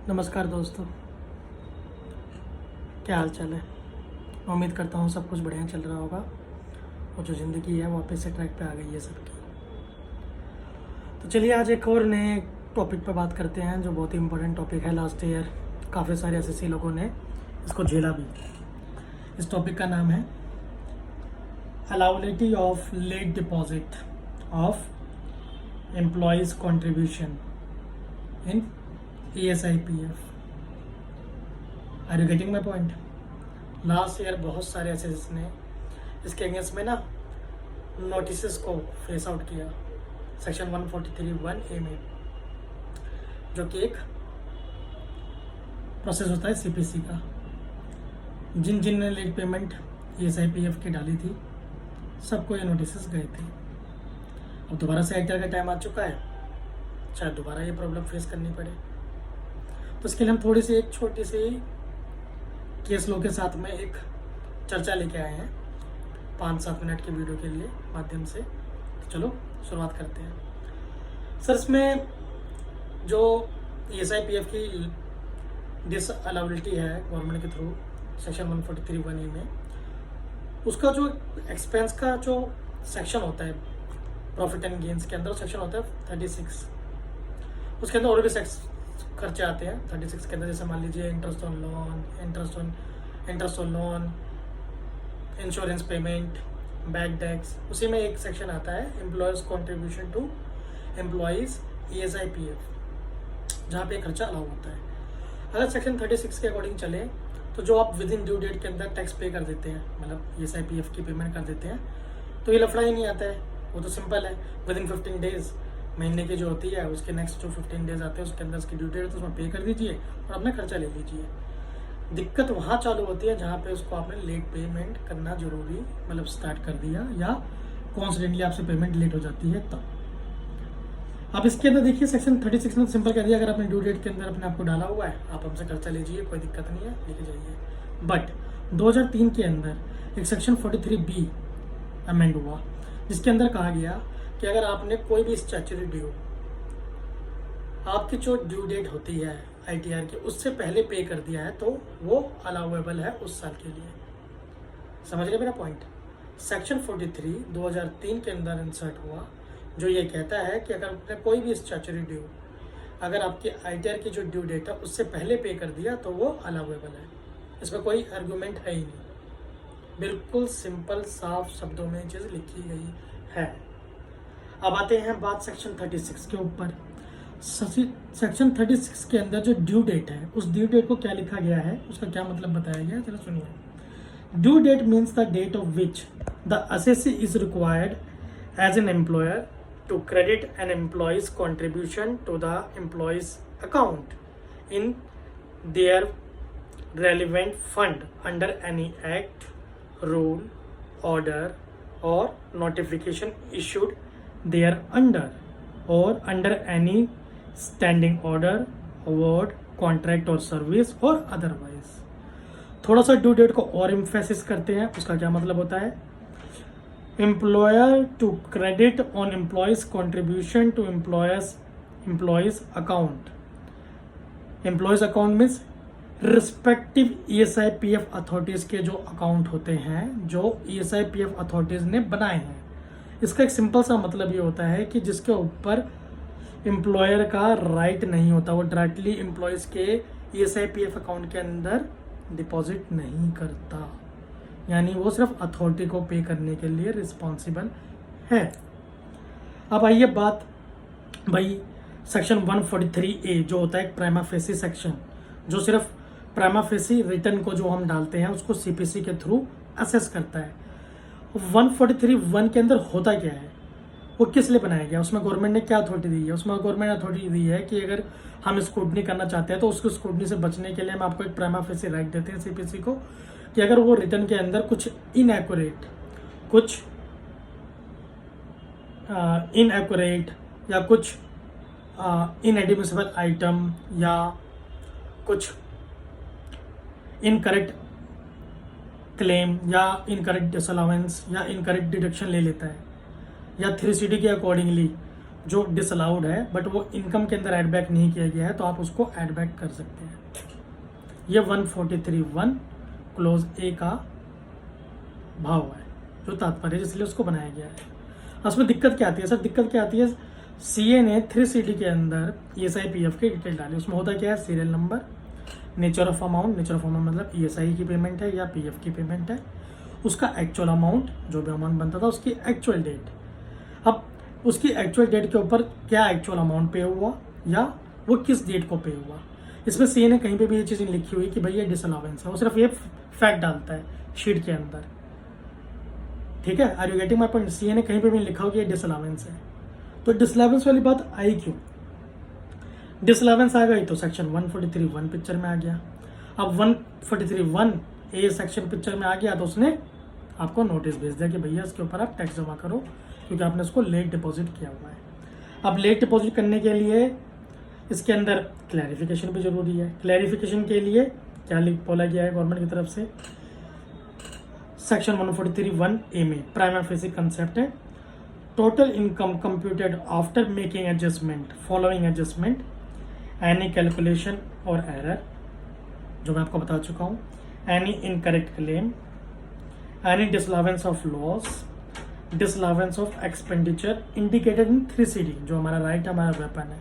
नमस्कार दोस्तों, क्या हाल चाल है। मैं उम्मीद करता हूँ सब कुछ बढ़िया चल रहा होगा और जो ज़िंदगी है वापस से ट्रैक पे आ गई है सबकी। तो चलिए आज एक और नए टॉपिक पे बात करते हैं जो बहुत ही इम्पोर्टेंट टॉपिक है। लास्ट ईयर काफ़ी सारे एसएससी लोगों ने इसको झेला भी। इस टॉपिक का नाम है allowability of late deposit of employees contribution in ESIPF। Are you getting my point. Last year बहुत सारे एसएससी ने इसके अगेंस्ट में ना नोटिस को फेस आउट किया सेक्शन 143(1)A में, जो कि एक प्रोसेस होता है CPC का। जिन जिन ने लेट पेमेंट ESIPF की डाली थी सबको ये नोटिस गए थे। अब दोबारा से एक्टर का टाइम आ चुका है, शायद दोबारा ये प्रॉब्लम फेस करनी पड़े। तो इसके लिए हम थोड़ी सी एक छोटी सी केस लो के साथ में एक चर्चा लेके आए हैं 5-7 मिनट के वीडियो के लिए माध्यम से। तो चलो शुरुआत करते हैं। सर, इसमें जो ESIPF की डिसअलाउबिलिटी है गवर्नमेंट के थ्रू सेक्शन 143(1)A में, उसका जो एक्सपेंस का जो सेक्शन होता है प्रॉफिट एंड गेन्स के अंदर, सेक्शन होता है 36। उसके अंदर और भी खर्चे आते हैं 36 के अंदर, जैसे मान लीजिए interest on loan, insurance payment, back tax. उसी में एक सेक्शन आता है employer's contribution to employees ESIPF, जहाँ पे खर्चा अलाउ होता है। अगर सेक्शन 36 के अकॉर्डिंग चले तो जो आप विद इन ड्यू डेट के अंदर टैक्स पे कर देते हैं, मतलब ESIPF की पेमेंट कर देते हैं, तो ये लफड़ा ही नहीं आता है। वो तो सिंपल है, विद इन 15 डेज, महीने की जो होती है उसके नेक्स्ट जो 15 डेज आते हैं उसके अंदर उसकी ड्यू डेट है, तो उसमें पे कर दीजिए और अपना खर्चा ले लीजिए। दिक्कत वहाँ चालू होती है जहाँ पे उसको आपने लेट पेमेंट करना जरूरी, मतलब स्टार्ट कर दिया या कॉन्स्टेंटली आपसे पेमेंट लेट हो जाती है तब। अब इसके अंदर देखिए सेक्शन 36 में सिंपल कह दिया, अगर आपने ड्यू डेट के अंदर अपने आपको डाला हुआ है आप हमसे खर्चा लीजिए, कोई दिक्कत नहीं है, लेके जाइए। बट 2003 के अंदर एक सेक्शन 43B अमेंड हुआ, जिसके अंदर कहा गया कि अगर आपने कोई भी स्टैट्यूटरी ड्यू, आपकी जो ड्यू डेट होती है ITR की, उससे पहले पे कर दिया है तो वो अलाउेबल है उस साल के लिए। समझ गए मेरा पॉइंट। सेक्शन 43 2003 के अंदर इंसर्ट हुआ, जो ये कहता है कि अगर आपने कोई भी स्टैट्यूटरी ड्यू, अगर आपकी ITR की जो ड्यू डेट है उससे पहले पे कर दिया तो वो अलाउेबल है। इसमें कोई आर्गूमेंट है ही नहीं, बिल्कुल सिंपल साफ शब्दों में चीज़ लिखी गई है। अब आते हैं बात सेक्शन 36 के ऊपर। सेक्शन 36 के अंदर जो ड्यू डेट है, उस ड्यू डेट को क्या लिखा गया है, उसका क्या मतलब बताया गया है, चलो सुनिए। Due date means the date of which the assessee is required as an employer to credit an employees contribution to the employees account in their relevant fund under any act, rule, order or notification issued thereunder or under any standing order, award, contract or service or otherwise। थोड़ा सा due date को और emphasis करते हैं। उसका क्या मतलब होता है, employer to credit on employees contribution to employees account. Employees account means respective ESIPF authorities के जो अकाउंट होते हैं, जो ESIPF अथॉरिटीज़ ने बनाए हैं। इसका एक सिंपल सा मतलब ये होता है कि जिसके ऊपर एम्प्लॉयर का राइट नहीं होता, वो डायरेक्टली एम्प्लॉयज़ के ESIPF अकाउंट के अंदर डिपॉजिट नहीं करता, यानी वो सिर्फ अथॉरिटी को पे करने के लिए रिस्पॉन्सिबल है। अब आइए बात भाई सेक्शन 143A जो होता है एक प्राइमा फेसी सेक्शन, जो सिर्फ प्राइमा फेसी रिटर्न को जो हम डालते हैं उसको CPC के थ्रू असेस करता है। 143(1) के अंदर होता क्या है, वो किस लिए बनाया गया, उसमें गवर्नमेंट ने क्या अथॉरिटी दी है। उसमें गवर्नमेंट अथॉरिटी दी है कि अगर हम स्क्रूटनी करना चाहते हैं तो उसको स्क्रूटनी से बचने के लिए हम आपको एक प्राइमा फेसी राइट देते हैं CPC को, कि अगर वो रिटर्न के अंदर कुछ इनएक्यूरेट या कुछ इनएडमिसिबल आइटम या कुछ इनकरेक्ट क्लेम या इनकरेक्ट डिसअलाउंस या इनकरेक्ट डिडक्शन ले लेता है, या 3CD के अकॉर्डिंगली जो डिसअलाउड है बट वो इनकम के अंदर ऐड बैक नहीं किया गया है, तो आप उसको ऐड बैक कर सकते हैं। ये 143(1) क्लोज ए का भाव है, जो तात्पर्य है, इसलिए उसको बनाया गया है। उसमें दिक्कत क्या आती है सर? दिक्कत क्या आती है, सीए ने 3CD के अंदर ESIPF की डिटेल डाली। उसमें होता क्या है, serial number, nature of amount, nature of amount मतलब ESI की पेमेंट है या PF की पेमेंट है, उसका एक्चुअल अमाउंट, जो भी अमाउंट बनता था, उसकी एक्चुअल डेट। अब उसकी एक्चुअल डेट के ऊपर क्या एक्चुअल अमाउंट पे हुआ या वो किस डेट को पे हुआ। इसमें सीए ने कहीं पे भी ये चीज़ लिखी हुई कि भाई ये डिसअलावेंस है, वो सिर्फ ये फैक्ट डालता है शीट के अंदर। ठीक है, are you getting my point? CA ने कहीं पे भी लिखा हो कि ये डिसअलावेंस है। तो डिसअलावेंस वाली बात आई क्यों? डिसअलावेंस आ गई तो सेक्शन 143(1) पिक्चर में आ गया। अब 143(1) ए सेक्शन पिक्चर में आ गया तो उसने आपको नोटिस भेज दिया कि भैया इसके ऊपर आप टैक्स जमा करो, क्योंकि आपने इसको लेट डिपॉजिट किया हुआ है। अब लेट डिपॉजिट करने के लिए इसके अंदर क्लैरिफिकेशन भी जरूरी है। क्लैरिफिकेशन के लिए क्या बोला गया है गवर्नमेंट की तरफ से, सेक्शन 143(1) में प्राइमा फेसी कंसेप्ट है, total income computed after making adjustment, following adjustment, any calculation और एरर, जो मैं आपको बता चुका हूँ, any incorrect claim, any disallowance of loss, disallowance of expenditure indicated in 3CD, जो हमारा राइट है, हमारा वेपन है।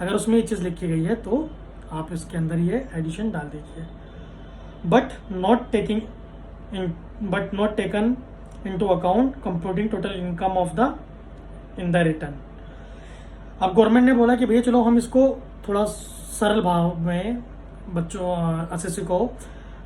अगर उसमें ये चीज़ लिखी गई है तो आप इसके अंदर ये एडिशन डाल दीजिए। But not taken into account computing total income of the in the return. अब गवर्नमेंट ने बोला कि भैया चलो हम इसको थोड़ा सरल भाव में बच्चों एसएससी को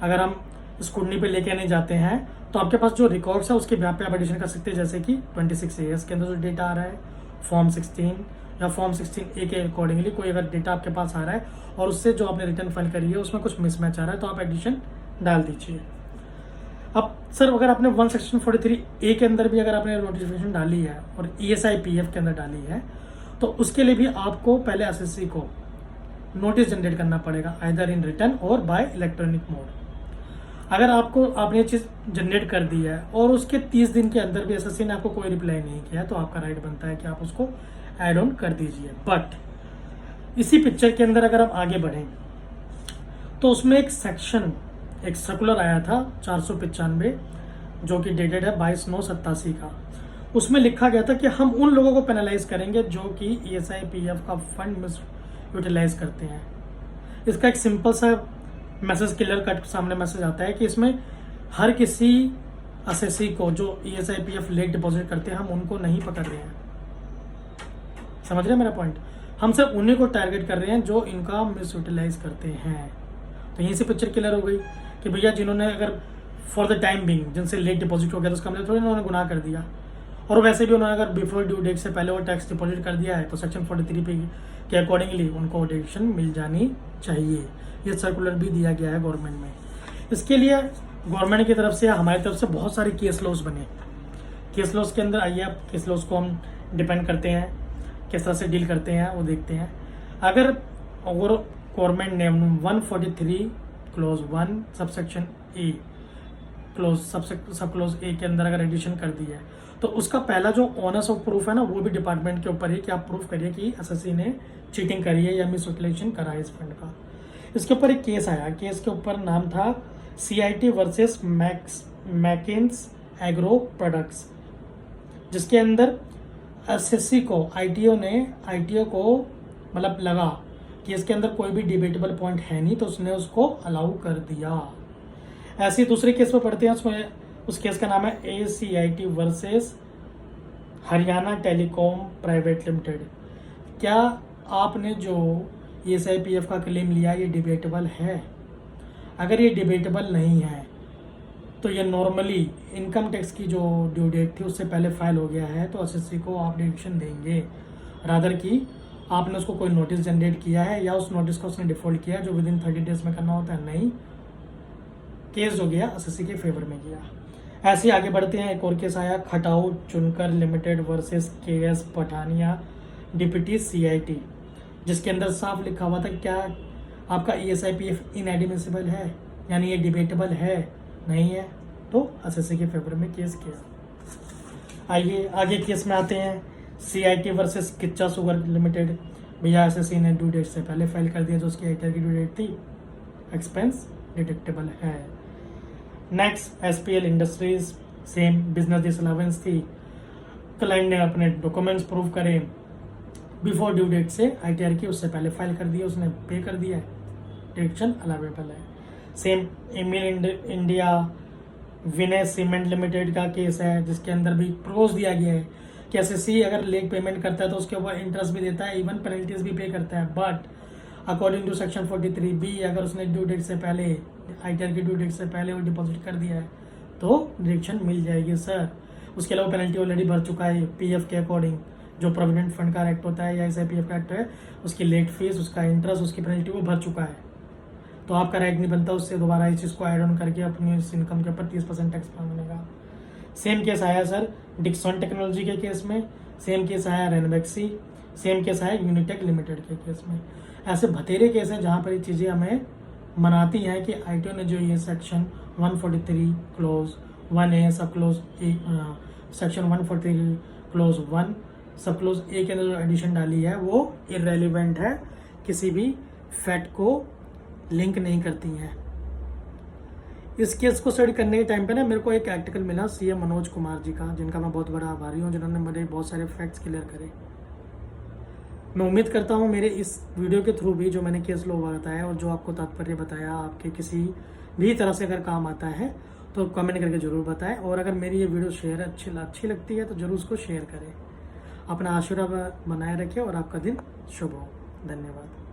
अगर हम स्कूटनी पे लेके नहीं जाते हैं तो आपके पास जो रिकॉर्ड्स है उसके ब्याह पे आप एडिशन कर सकते हैं। जैसे कि 26A के अंदर जो डेटा आ रहा है, फॉर्म 16 या फॉर्म 16A के अकॉर्डिंगली कोई अगर डेटा आपके पास आ रहा है और उससे जो आपने रिटर्न फाइल करी है उसमें कुछ मिसमैच आ रहा है तो आप एडिशन डाल दीजिए। अब सर अगर आपने 1 सेक्शन 43A के अंदर भी अगर आपने नोटिफिकेशन डाली है और ESIPF के अंदर डाली है तो उसके लिए भी आपको पहले एसएससी को नोटिस जनरेट करना पड़ेगा, आइदर इन रिटर्न और बाय इलेक्ट्रॉनिक मोड। अगर आपने ये चीज़ जनरेट कर दी है और उसके 30 दिन के अंदर भी एसएससी ने आपको कोई रिप्लाई नहीं किया है तो आपका राइट बनता है कि आप उसको ऐड ऑन कर दीजिए। बट इसी पिक्चर के अंदर अगर आप आगे बढ़ें तो उसमें एक सर्कुलर आया था 495 जो कि डेटेड है 22/9/87 का। उसमें लिखा गया था कि हम उन लोगों को पेनलाइज करेंगे जो कि ESIPF का फंड मिस यूटिलाइज करते हैं। इसका एक सिंपल सा मैसेज क्लियर कट सामने मैसेज आता है कि इसमें हर किसी एसएससी को जो ESIPF लेट डिपॉजिट करते हैं हम उनको नहीं पकड़ रहे हैं। समझ रहे हैं मेरा पॉइंट? हम सिर्फ उन्हीं को टारगेट कर रहे हैं जो इनका मिस यूटिलाइज करते हैं। तो यहीं से पिक्चर क्लियर हो गई कि भैया जिन्होंने अगर फॉर द टाइम बिंग जिनसे लेट डिपॉजिट हो गया तो उसका मतलब थोड़ी उन्होंने गुनाह कर दिया, और वैसे भी उन्होंने अगर बिफोर ड्यू डेट से पहले वो टैक्स डिपॉजिट कर दिया है तो सेक्शन 43 पे के अकॉर्डिंगली उनको डिडक्शन मिल जानी चाहिए। ये सर्कुलर भी दिया गया है गवर्नमेंट में। इसके लिए गवर्नमेंट की तरफ से हमारी तरफ से बहुत सारे केस लॉज बने। केस लॉज के अंदर आइए आप केस लॉज को हम डिपेंड करते हैं किस तरह से डील करते हैं वो देखते हैं। अगर गवर्नमेंट ने 143 क्लोज 1 सबसेक्शन ए सब क्लोज ए के अंदर अगर एडिशन कर दी है तो उसका पहला जो ऑनर्स ऑफ प्रूफ है ना वो भी डिपार्टमेंट के ऊपर है कि आप प्रूफ करिए कि एसएससी ने चीटिंग करी है या मिस यूटिलाइजेशन करा है इस फंड का। इसके ऊपर एक केस आया, केस के ऊपर नाम था CIT वर्सेस मैकिन्स एग्रो प्रोडक्ट्स, जिसके अंदर एसएससी को ITO को मतलब लगा कि इसके अंदर कोई भी डिबेटेबल पॉइंट है नहीं तो उसने उसको अलाउ कर दिया। ऐसे दूसरे केस पे पढ़ते हैं, उसमें उस केस का नाम है ACIT versus Haryana telecom private limited. क्या आपने जो ESIPF का क्लेम लिया ये डिबेटेबल है? अगर ये डिबेटेबल नहीं है तो ये नॉर्मली इनकम टैक्स की जो ड्यू डेट थी उससे पहले फाइल हो गया है तो एसएससी को आप डिडक्शन देंगे, रादर कि आपने उसको कोई नोटिस जनरेट किया है या उस नोटिस को उसने डिफॉल्ट किया जो विद इन 30 डेज में करना होता है। नहीं, केस जो गया एसएससी के फेवर में गया। ऐसे आगे बढ़ते हैं। एक और केस आया खटाऊ चुनकर limited versus KS Pathania deputy CIT, जिसके अंदर साफ लिखा हुआ था क्या आपका ESIPF इनएडमिसिबल है, यानी ये डिबेटेबल है, नहीं है, तो एसएससी के फेवर में केस किया। आइए आगे केस में आते हैं। CIT versus Kichcha sugar limited, भैया SSC ने ड्यू डेट से पहले फाइल कर दिया जो उसकी ITR की ड्यू डेट थी, एक्सपेंस डिटेक्टेबल है। Next SPL industries, same business disallowance थी, क्लाइंट ने अपने डॉक्यूमेंट्स प्रूव करे बिफोर ड्यू डेट से, ITR की उससे पहले फाइल कर दिया, उसने पे कर दिया है, डिडक्शन अलाउेबल है। सेम एमिल इंडिया विनय सीमेंट लिमिटेड का केस है जिसके अंदर भी क्लोज दिया गया है कि SSC अगर लेट पेमेंट करता है तो उसके ऊपर इंटरेस्ट भी देता है, इवन पेनल्टीज भी पे करता है, but according to section 43B अगर उसने ड्यू डेट से पहले, ITR की ड्यू डेट से पहले वो डिपॉजिट कर दिया है तो डिडक्शन मिल जाएगी सर। उसके अलावा पेनल्टी ऑलरेडी भर चुका है PF के अकॉर्डिंग, जो प्रोविडेंट फंड का एक्ट होता है या SIPF का एक्ट है, उसकी लेट फीस, उसका इंटरेस्ट, उसकी पेनल्टी वो भर चुका है, तो आपका राइट नहीं बनता उससे दोबारा इस चीज़ को ऐड ऑन करके अपनी इस इनकम के ऊपर 30% टैक्स मांगने का। सेम केस आया सर डिक्सन टेक्नोलॉजी के केस में, सेम केस आया रेनबैक्सी, सेम केस आया यूनिटेक लिमिटेड के केस में। ऐसे बतेरे केस हैं जहाँ पर ये चीज़ें हमें मनाती हैं कि ITO ने जो ये सेक्शन 143 क्लोज 1A सब क्लोज सेक्शन 143 क्लोज 1 सब क्लोज A के अंदर जो एडिशन डाली है वो इररेलेवेंट है, किसी भी फैक्ट को लिंक नहीं करती हैं। इस केस को स्टडी करने के टाइम पे ना मेरे को एक आर्टिकल मिला CA मनोज कुमार जी का, जिनका मैं बहुत बड़ा आभारी हूँ, जिन्होंने मेरे बहुत सारे फैक्ट्स क्लियर करे। मैं उम्मीद करता हूँ मेरे इस वीडियो के थ्रू भी जो मैंने केस लॉ बताया और जो आपको तात्पर्य बताया आपके किसी भी तरह से अगर काम आता है तो कमेंट करके ज़रूर बताएं, और अगर मेरी ये वीडियो शेयर अच्छी लगती है तो ज़रूर उसको शेयर करें। अपना आशीर्वाद बनाए रखें और आपका दिन शुभ हो। धन्यवाद।